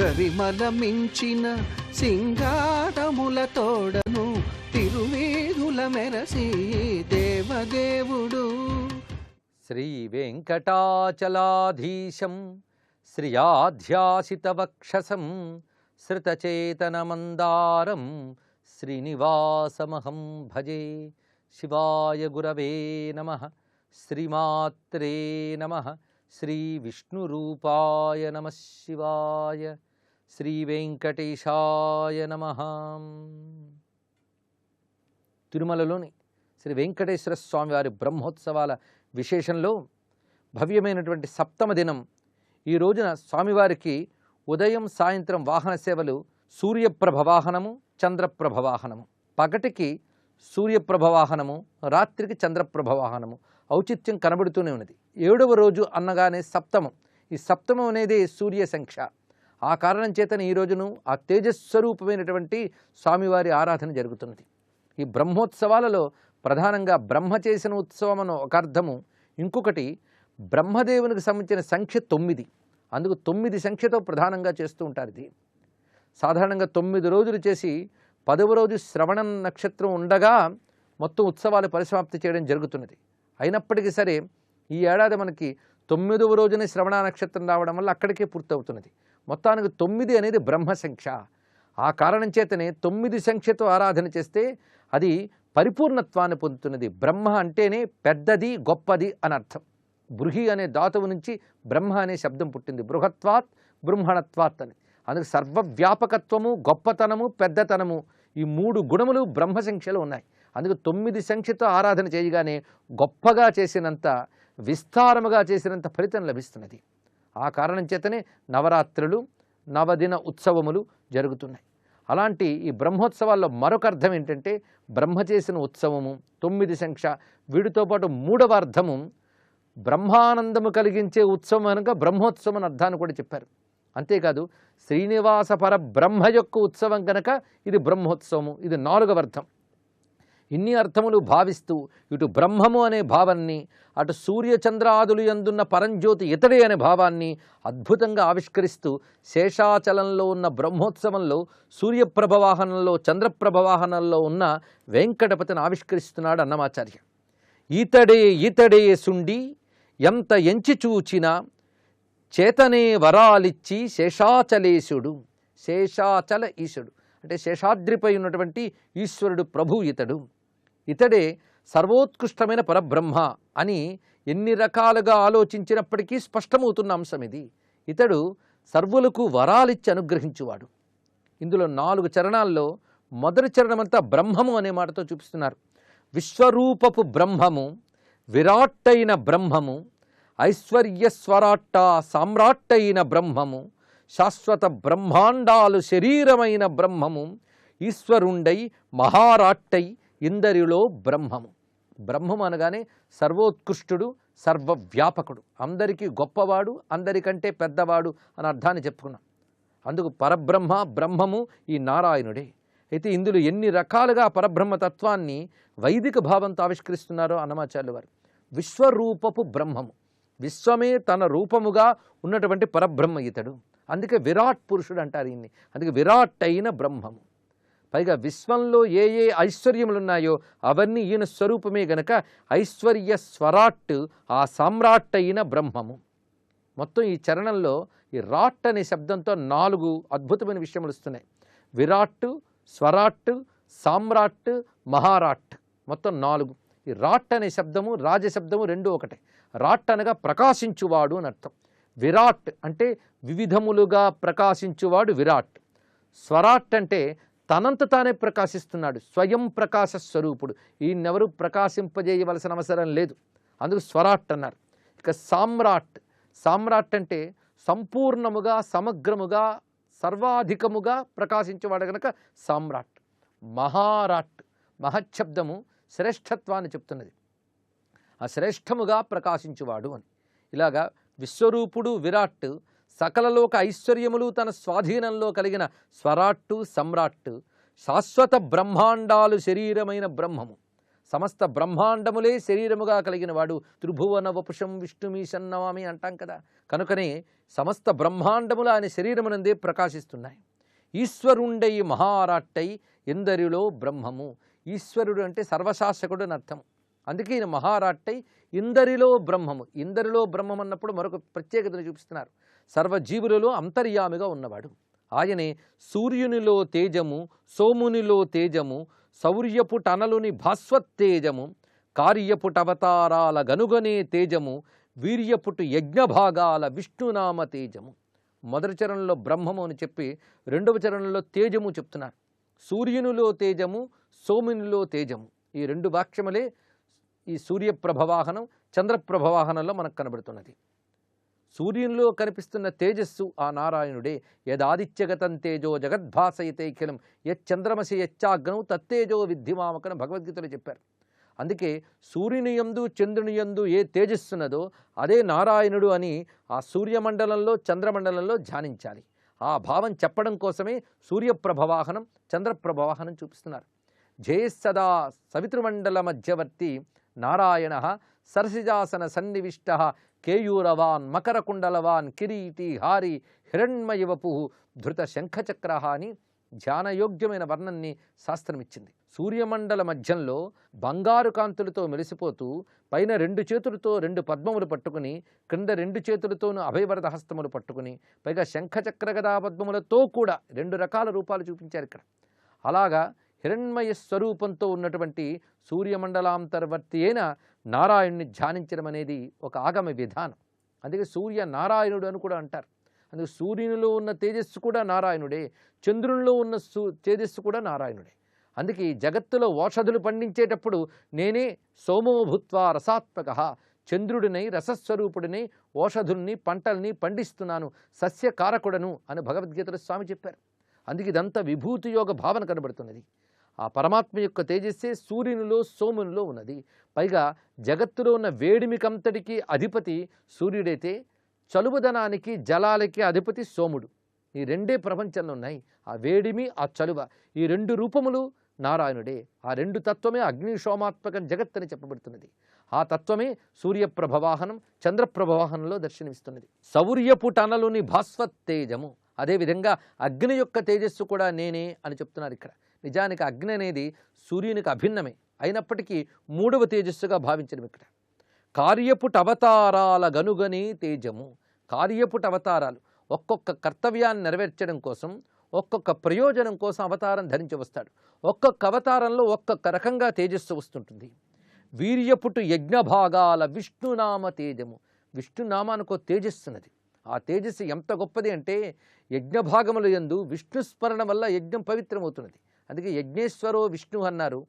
గరిమల మించిన సింగారముల తోడను తిరువేదుల మెరసి దేవదేవుడు. శ్రీ వెంకటాచలాధీశం శ్రియాధ్యాసితవక్షసం శ్రుతచేతనమందారం శ్రీనివాసమహం భజే. శివాయ గురవే నమః. శ్రీమాత్రే నమః. శ్రీ విష్ణురూపాయ నమః శివాయ. శ్రీ వెంకటేశాయ నమః. తిరుమలలోని శ్రీ వెంకటేశ్వర స్వామి వారి బ్రహ్మోత్సవాల విశేషంలో భవ్యమైనటువంటి సప్తమ దినం ఈ రోజున స్వామివారికి ఉదయం సాయంత్రం వాహన సేవలు సూర్యప్రభ వాహనము, చంద్రప్రభ వాహనము. పగటికి సూర్యప్రభ వాహనము, రాత్రికి చంద్రప్రభ వాహనము ఔచిత్యం కనబడుతూనే ఉన్నది. 7వ రోజు అన్నగానే సప్తమం. ఈ సప్తమం అనేది సూర్య సంఖ్య. ఆ కారణం చేతనే ఈ రోజును ఆ తేజస్వరూపమైనటువంటి స్వామివారి ఆరాధన జరుగుతున్నది. ఈ బ్రహ్మోత్సవాలలో ప్రధానంగా బ్రహ్మ చేసిన ఉత్సవం అని ఒక అర్థము, ఇంకొకటి బ్రహ్మదేవునికి సంబంధించిన సంఖ్య 9. అందుకు 9 సంఖ్యతో ప్రధానంగా చేస్తూ ఉంటారు. ఇది సాధారణంగా 9 రోజులు చేసి 10వ రోజు శ్రవణ నక్షత్రం ఉండగా మొత్తం ఉత్సవాలు పరిసమాప్తి చేయడం జరుగుతున్నది. అయినప్పటికీ సరే ఈ ఏడాది మనకి 9వ రోజునే శ్రవణ నక్షత్రం రావడం వల్ల అక్కడికే పూర్తవుతున్నది. మొత్తానికి 9 అనేది బ్రహ్మ సంఖ్య. ఆ కారణం చేతనే 9 సంఖ్యతో ఆరాధన చేస్తే అది పరిపూర్ణత్వాన్ని పొందుతున్నది. బ్రహ్మ అంటేనే పెద్దది, గొప్పది అని అర్థం. బృహి అనే ధాతువు నుంచి బ్రహ్మ అనే శబ్దం పుట్టింది. బృహత్వాత్ బ్రహ్మణత్వాత్ అని. అందుకు సర్వవ్యాపకత్వము, గొప్పతనము, పెద్దతనము ఈ 3 గుణములు బ్రహ్మ సంఖ్యలో ఉన్నాయి. అందుకు 9 సంఖ్యతో ఆరాధన చేయగానే గొప్పగా చేసినంత, విస్తారముగా చేసినంత ఫలితం లభిస్తున్నది. ఆ కారణం చేతనే నవరాత్రులు, నవదిన ఉత్సవములు జరుగుతున్నాయి. అలాంటి ఈ బ్రహ్మోత్సవాల్లో మరొక అర్థం ఏంటంటే బ్రహ్మ చేసిన ఉత్సవము, 9 సంఖ్య. వీటితో పాటు 3వ అర్థము బ్రహ్మానందము కలిగించే ఉత్సవం కనుక బ్రహ్మోత్సవం అని అర్థాన్ని కూడా చెప్పారు. అంతేకాదు శ్రీనివాస పరబ్రహ్మ యొక్క ఉత్సవం కనుక ఇది బ్రహ్మోత్సవము. ఇది 4వ అర్థం. ఇన్ని అర్థములు భావిస్తూ ఇటు బ్రహ్మము అనే భావాన్ని, అటు సూర్యచంద్రాదులు యందున్న పరంజ్యోతి ఇతడే అనే భావాన్ని అద్భుతంగా ఆవిష్కరిస్తూ శేషాచలంలో ఉన్న బ్రహ్మోత్సవంలో సూర్యప్రభ వాహనంలో, చంద్రప్రభ వాహనంలో ఉన్న వెంకటపతిని ఆవిష్కరిస్తున్నాడు అన్నమాచార్య. ఈతడే ఈతడే సుండి ఎంత ఎంచి చూచినా చేతనే వరాలిచ్చి శేషాచలేశుడు. శేషాచల ఈశుడు అంటే శేషాద్రిపై ఉన్నటువంటి ఈశ్వరుడు, ప్రభు ఇతడు. ఇతడే సర్వోత్కృష్టమైన పరబ్రహ్మ అని ఎన్ని రకాలుగా ఆలోచించినప్పటికీ స్పష్టమవుతున్న అంశం ఇది. ఇతడు సర్వులకు వరాలిచ్చి అనుగ్రహించువాడు. ఇందులో 4 చరణాల్లో మొదటి చరణమంతా బ్రహ్మము అనే మాటతో చూపిస్తున్నారు. విశ్వరూపపు బ్రహ్మము, విరాట్టైన బ్రహ్మము, ఐశ్వర్యస్వరాట్ట సామ్రాట్టైన బ్రహ్మము, శాశ్వత బ్రహ్మాండాలు శరీరమైన బ్రహ్మము, ఈశ్వరుండై మహారాట్టై ఇందరిలో బ్రహ్మము. బ్రహ్మము అనగానే సర్వోత్కృష్టుడు, సర్వవ్యాపకుడు, అందరికీ గొప్పవాడు, అందరికంటే పెద్దవాడు అని అర్థాన్ని చెప్పుకున్నాం. అందుకు పరబ్రహ్మ, బ్రహ్మము ఈ నారాయణుడే. అయితే ఇందులో ఎన్ని రకాలుగా పరబ్రహ్మతత్వాన్ని వైదిక భావంతో ఆవిష్కరిస్తున్నారో అన్నమాచార్యుల వారు. విశ్వరూపపు బ్రహ్మము, విశ్వమే తన రూపముగా ఉన్నటువంటి పరబ్రహ్మ ఇతడు. అందుకే విరాట్ పురుషుడు అంటారు ఈయన్ని. అందుకే విరాట్ అయిన బ్రహ్మము. పైగా విశ్వంలో ఏ ఏ ఐశ్వర్యములు ఉన్నాయో అవన్నీ ఈయన స్వరూపమే గనక ఐశ్వర్య స్వరాట్, ఆ సామ్రాట్ అయిన బ్రహ్మము. మొత్తం ఈ చరణంలో ఈ రాట్ అనే శబ్దంతో 4 అద్భుతమైన విషయములు వస్తున్నాయి. విరాట్, స్వరాట్, సామ్రాట్, మహారాట్, మొత్తం 4. ఈ రాట్ అనే శబ్దము, రాజశబ్దము 2 ఒకటే. రాట్ అనగా ప్రకాశించువాడు అని అర్థం. విరాట్ అంటే వివిధములుగా ప్రకాశించువాడు విరాట్. స్వరాట్ అంటే తనంత తానే ప్రకాశిస్తున్నాడు, స్వయం ప్రకాశ స్వరూపుడు. ఈయనెవరు ప్రకాశింపజేయవలసిన అవసరం లేదు, అందుకు స్వరాట్ అన్నారు. ఇక సామ్రాట్, సామ్రాట్ అంటే సంపూర్ణముగా, సమగ్రముగా, సర్వాధికముగా ప్రకాశించేవాడు కనుక సామ్రాట్. మహారాట్, మహచ్చబ్దము శ్రేష్ఠత్వాన్ని చెప్తున్నది, ఆ శ్రేష్టముగా ప్రకాశించువాడు అని. ఇలాగా విశ్వరూపుడు విరాట్, సకలలోక ఐశ్వర్యములు తన స్వాధీనంలో కలిగిన స్వరాట్టు, సమ్రాట్టు, శాశ్వత బ్రహ్మాండాలు శరీరమైన బ్రహ్మము, సమస్త బ్రహ్మాండములే శరీరముగా కలిగిన వాడు. త్రిభువన వపుషం విష్ణుమీశన్నమామి అంటాం కదా. కనుకనే సమస్త బ్రహ్మాండములు ఆయన శరీరమునందే ప్రకాశిస్తున్నాయి. ఈశ్వరుండై మహారాట్టై ఎందరిలో బ్రహ్మము. ఈశ్వరుడు అంటే సర్వశాసకుడు అని అర్థం. అందుకే ఈయన మహారాట్టై ఇందరిలో బ్రహ్మము. ఇందరిలో బ్రహ్మం అన్నప్పుడు మరొక ప్రత్యేకతను చూపిస్తున్నారు. సర్వజీవులలో అంతర్యామిగా ఉన్నవాడు ఆయనే. సూర్యునిలో తేజము, సోమునిలో తేజము, శౌర్యపు టనలుని భాస్వత్తేజము, కార్యపుటవతారాల గనుగనే తేజము, వీర్యపుటు యజ్ఞభాగాల విష్ణునామ తేజము. మొదటి చరణంలో బ్రహ్మము అని చెప్పి రెండవ చరణంలో తేజము చెప్తున్నారు. సూర్యునిలో తేజము, సోమునిలో తేజము, ఈ రెండు వాక్యములే ఈ సూర్యప్రభవాహనం చంద్రప్రభవాహనంలో మనకు కనబడుతున్నది. సూర్యునిలో కనిపిస్తున్న తేజస్సు ఆ నారాయణుడే. యదాదిత్యగతం తేజో జగద్భాసయితైఖిలం యచ్చంద్రమసి యచ్చాగ్నౌ తత్తేజో విద్ధిమామకను భగవద్గీతలో చెప్పారు. అందుకే సూర్యుని యందు చంద్రుని యందు ఏ తేజస్సున్నదో అదే నారాయణుడు అని ఆ సూర్యమండలంలో చంద్రమండలంలో ధ్యానించాలి. ఆ భావం చెప్పడం కోసమే సూర్యప్రభవాహనం చంద్రప్రభవాహనం చూపిస్తున్నారు. జయస్సదా సవితృమండల మధ్యవర్తి నారాయణ సరసిజాసన సన్నివిష్ట కేయూరవాన్ మకరకుండలవాన్ కిరీటి హారి హిరణ్మయవపు ధృత శంఖచక్ర అని ధ్యానయోగ్యమైన వర్ణన్ని శాస్త్రం ఇచ్చింది. సూర్యమండల మధ్యంలో బంగారు కాంతులతో మెరిసిపోతూ పైన రెండు చేతులతో రెండు పద్మములు పట్టుకుని క్రింద రెండు చేతులతోనూ అభయవరద హస్తములు పట్టుకుని పైగా శంఖచక్ర గదా పద్మములతో కూడా రెండు రకాల రూపాలు చూపించారు ఇక్కడ. అలాగా హిరణ్మయ స్వరూపంతో ఉన్నటువంటి సూర్యమండలాంతర్వర్తి అయిన నారాయణుని ధ్యానించడం అనేది ఒక ఆగమ విధానం. అందుకే సూర్య నారాయణుడు అని కూడా అంటారు. అందుకే సూర్యునిలో ఉన్న తేజస్సు కూడా నారాయణుడే, చంద్రునిలో ఉన్న తేజస్సు కూడా నారాయణుడే. అందుకే ఈ జగత్తులో ఓషధులు పండించేటప్పుడు నేనే సోమో భూత్వా రసాత్మక, చంద్రుడినై రసస్వరూపుడినై ఓషధుల్ని పంటల్ని పండిస్తున్నాను, సస్యకారకుడను అని భగవద్గీతలో స్వామి చెప్పారు. అందుకే ఇదంతా విభూతి యోగ భావన కనబడుతున్నది. ఆ పరమాత్మ యొక్క తేజస్సే సూర్యునిలో సోమునిలో ఉన్నది. పైగా జగత్తులో ఉన్న వేడిమికంతటికి అధిపతి సూర్యుడైతే చలువదనానికి జలాలకి అధిపతి సోముడు. ఈ రెండే ప్రపంచంలో ఉన్నాయి. ఆ వేడిమి ఆ చలువ ఈ రెండు రూపములు నారాయణుడే. ఆ రెండు తత్వమే అగ్నిశోమాత్మకం జగత్ అని చెప్పబడుతున్నది. ఆ తత్వమే సూర్యప్రభవాహనం చంద్రప్రభవాహనంలో దర్శనమిస్తున్నది. శౌర్యపు టనలుని భాస్వత్తేజము. అదేవిధంగా అగ్ని యొక్క తేజస్సు కూడా నేనే అని చెప్తున్నారు ఇక్కడ. నిజానికి అగ్ని అనేది సూర్యునికి అభిన్నమే అయినప్పటికీ మూడవ తేజస్సుగా భావించడం ఇక్కడ. కార్యపుట అవతారాల గనుగని తేజము. కార్యపుట అవతారాలు ఒక్కొక్క కర్తవ్యాన్ని నెరవేర్చడం కోసం ఒక్కొక్క ప్రయోజనం కోసం అవతారం ధరించి వస్తాడు. ఒక్కొక్క అవతారంలో ఒక్కొక్క రకంగా తేజస్సు వస్తుంటుంది. వీర్యపుటు యజ్ఞభాగాల విష్ణునామ తేజము. విష్ణునామానికి తేజస్సున్నది. ఆ తేజస్సు ఎంత గొప్పది అంటే యజ్ఞభాగముల యందు విష్ణు స్మరణ వల్ల యజ్ఞం పవిత్రమవుతున్నది. అందుకే యజ్ఞేశ్వరో విష్ణు అన్నారు,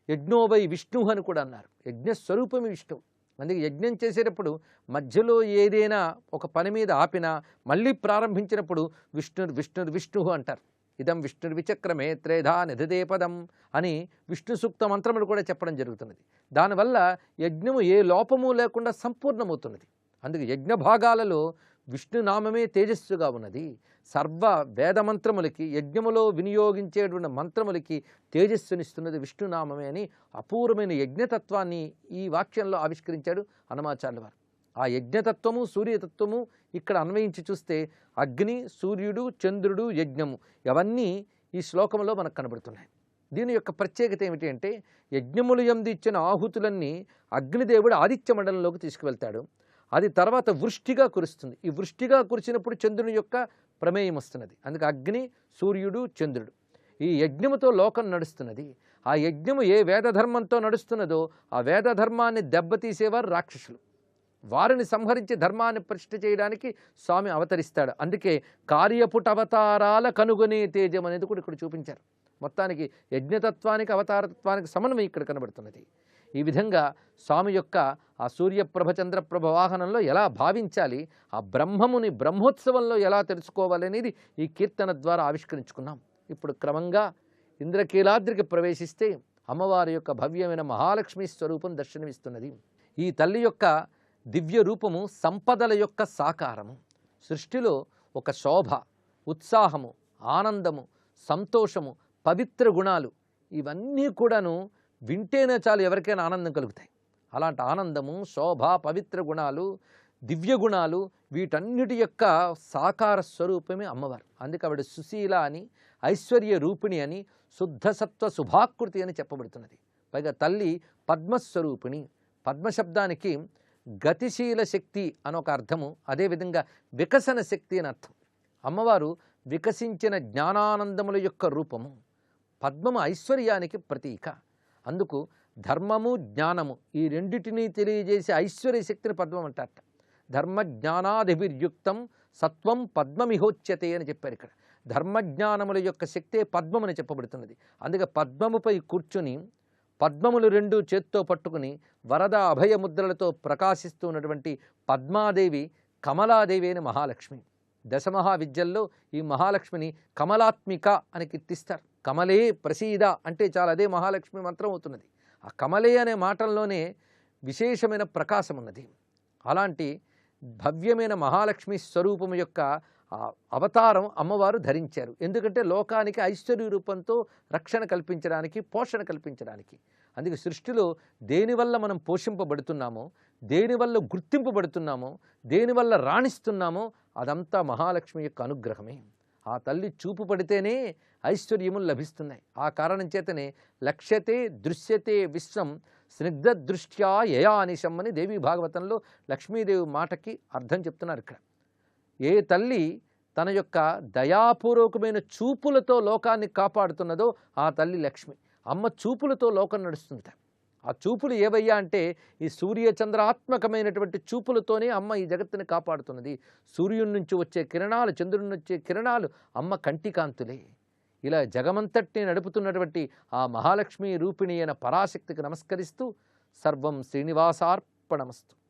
యజ్ఞోవై విష్ణు అని కూడా అన్నారు. యజ్ఞస్వరూపమే విష్ణువు. అందుకే యజ్ఞం చేసేటప్పుడు మధ్యలో ఏదైనా ఒక పని మీద ఆపినా మళ్ళీ ప్రారంభించినప్పుడు విష్ణు అంటారు. ఇదం విష్ణుర్విచక్రమే త్రేధా నిధదే పదం అని విష్ణు సూక్త మంత్రములు కూడా చెప్పడం జరుగుతున్నది. దానివల్ల యజ్ఞము ఏ లోపము లేకుండా సంపూర్ణమవుతున్నది. అందుకే యజ్ఞ భాగాలలో విష్ణునామమే తేజస్సుగా ఉన్నది. సర్వ వేదమంత్రములకి యజ్ఞములో వినియోగించేటువంటి మంత్రములకి తేజస్సునిస్తున్నది విష్ణునామమే అని అపూర్వమైన యజ్ఞతత్వాన్ని ఈ వాక్యంలో ఆవిష్కరించాడు హనుమాచార్యుల వారు. ఆ యజ్ఞతత్వము సూర్యతత్వము ఇక్కడ అన్వయించి చూస్తే అగ్ని, సూర్యుడు, చంద్రుడు, యజ్ఞము అవన్నీ ఈ శ్లోకంలో మనకు కనబడుతున్నాయి. దీని యొక్క ప్రత్యేకత ఏమిటి అంటే యజ్ఞములు యందు ఇచ్చిన ఆహుతులన్నీ అగ్నిదేవుడు ఆదిత్య మండలంలోకి తీసుకువెళ్తాడు. అది తర్వాత వృష్టిగా కురుస్తుంది. ఈ వృష్టిగా కురిసినప్పుడు చంద్రుని యొక్క ప్రమేయం వస్తున్నది. అందుకే అగ్ని, సూర్యుడు, చంద్రుడు ఈ యజ్ఞముతో లోకం నడుస్తున్నది. ఆ యజ్ఞము ఏ వేదధర్మంతో నడుస్తున్నదో ఆ వేదధర్మాన్ని దెబ్బతీసేవారు రాక్షసులు. వారిని సంహరించి ధర్మాన్ని ప్రతిష్ఠ చేయడానికి స్వామి అవతరిస్తాడు. అందుకే కార్యపుట అవతారాల కనుగొనే తేజం అనేది కూడా ఇక్కడ చూపించారు. మొత్తానికి యజ్ఞతత్వానికి అవతారతత్వానికి సమన్వయం ఇక్కడ కనబడుతున్నది. ఈ విధంగా స్వామి యొక్క ఆ సూర్యప్రభ చంద్రప్రభ వాహనంలో ఎలా భావించాలి, ఆ బ్రహ్మముని బ్రహ్మోత్సవంలో ఎలా తెలుసుకోవాలి అనేది ఈ కీర్తన ద్వారా ఆవిష్కరించుకున్నాం. ఇప్పుడు క్రమంగా ఇంద్రకీలాద్రికి ప్రవేశిస్తే అమ్మవారి యొక్క భవ్యమైన మహాలక్ష్మి స్వరూపం దర్శనమిస్తున్నది. ఈ తల్లి యొక్క దివ్య రూపము సంపదల యొక్క సాకారము. సృష్టిలో ఒక శోభ, ఉత్సాహము, ఆనందము, సంతోషము, పవిత్ర గుణాలు ఇవన్నీ కూడాను వింటేనే చాలు ఎవరికైనా ఆనందం కలుగుతాయి. అలాంటి ఆనందము, శోభ, పవిత్ర గుణాలు, దివ్య గుణాలు, వీటన్నిటి యొక్క సాకార స్వరూపమే అమ్మవారు. అందుకే ఆవిడ సుశీల అని, ఐశ్వర్య రూపిణి అని, శుద్ధ సత్వ శుభాకృతి అని చెప్పబడుతున్నది. పైగా తల్లి పద్మస్వరూపిణి. పద్మశబ్దానికి గతిశీల శక్తి అనొక అర్థము, అదేవిధంగా వికసన శక్తి అని అర్థం. అమ్మవారు వికసించిన జ్ఞానానందముల యొక్క రూపము. పద్మము ఐశ్వర్యానికి ప్రతీక. అందుకు ధర్మము, జ్ఞానము ఈ రెండిటినీ తెలియజేసే ఐశ్వర్య శక్తిని పద్మం అంటారట. ధర్మ జ్ఞానాదిభిర్యుక్తం సత్వం పద్మమిహోచ్యతే అని చెప్పారు ఇక్కడ. ధర్మజ్ఞానముల యొక్క శక్తే పద్మమని చెప్పబడుతున్నది. అందుకే పద్మముపై కూర్చుని పద్మములు రెండు చేత్తో పట్టుకుని వరద అభయ ముద్రలతో ప్రకాశిస్తూ ఉన్నటువంటి పద్మాదేవి కమలాదేవి అని మహాలక్ష్మి. దశమహావిద్యల్లో ఈ మహాలక్ష్మిని కమలాత్మిక అని కీర్తిస్తారు. కమలే ప్రసీద అంటే చాలా అదే మహాలక్ష్మి మంత్రం అవుతున్నది. ఆ కమలే అనే మాటల్లోనే విశేషమైన ప్రకాశం ఉన్నది. అలాంటి భవ్యమైన మహాలక్ష్మి స్వరూపము యొక్క అవతారం అమ్మవారు ధరించారు. ఎందుకంటే లోకానికి ఐశ్వర్య రూపంతో రక్షణ కల్పించడానికి, పోషణ కల్పించడానికి. అందుకే సృష్టిలో దేనివల్ల మనం పోషింపబడుతున్నామో, దేనివల్ల గుర్తింపబడుతున్నామో, దేనివల్ల రాణిస్తున్నామో అదంతా మహాలక్ష్మి యొక్క అనుగ్రహమే. ఆ తల్లి చూపు పడితేనే ఐశ్వర్యములు లభిస్తున్నాయి. ఆ కారణం చేతనే లక్ష్యతే దృశ్యతే విశ్వం స్నిగ్ధ దృష్ట్యా యయానిశం అని దేవీ భాగవతంలో లక్ష్మీదేవి మాటకి అర్థం చెప్తున్నారు ఇక్కడ. ఏ తల్లి తన యొక్క దయాపూర్వకమైన చూపులతో లోకాన్ని కాపాడుతున్నదో ఆ తల్లి లక్ష్మి. అమ్మ చూపులతో లోకం నడుస్తుంది. ఆ చూపులు ఏవయ్యా అంటే ఈ సూర్యచంద్రాత్మకమైనటువంటి చూపులతోనే అమ్మ ఈ జగత్తుని కాపాడుతున్నది. సూర్యుడి నుంచి వచ్చే కిరణాలు, చంద్రుడి నుంచి వచ్చే కిరణాలు అమ్మ కంటికాంతులే. ఇలా జగమంతటిని నడుపుతున్నటువంటి ఆ మహాలక్ష్మి రూపిణి అయిన పరాశక్తికి నమస్కరిస్తూ సర్వం శ్రీనివాసార్పణమస్తు.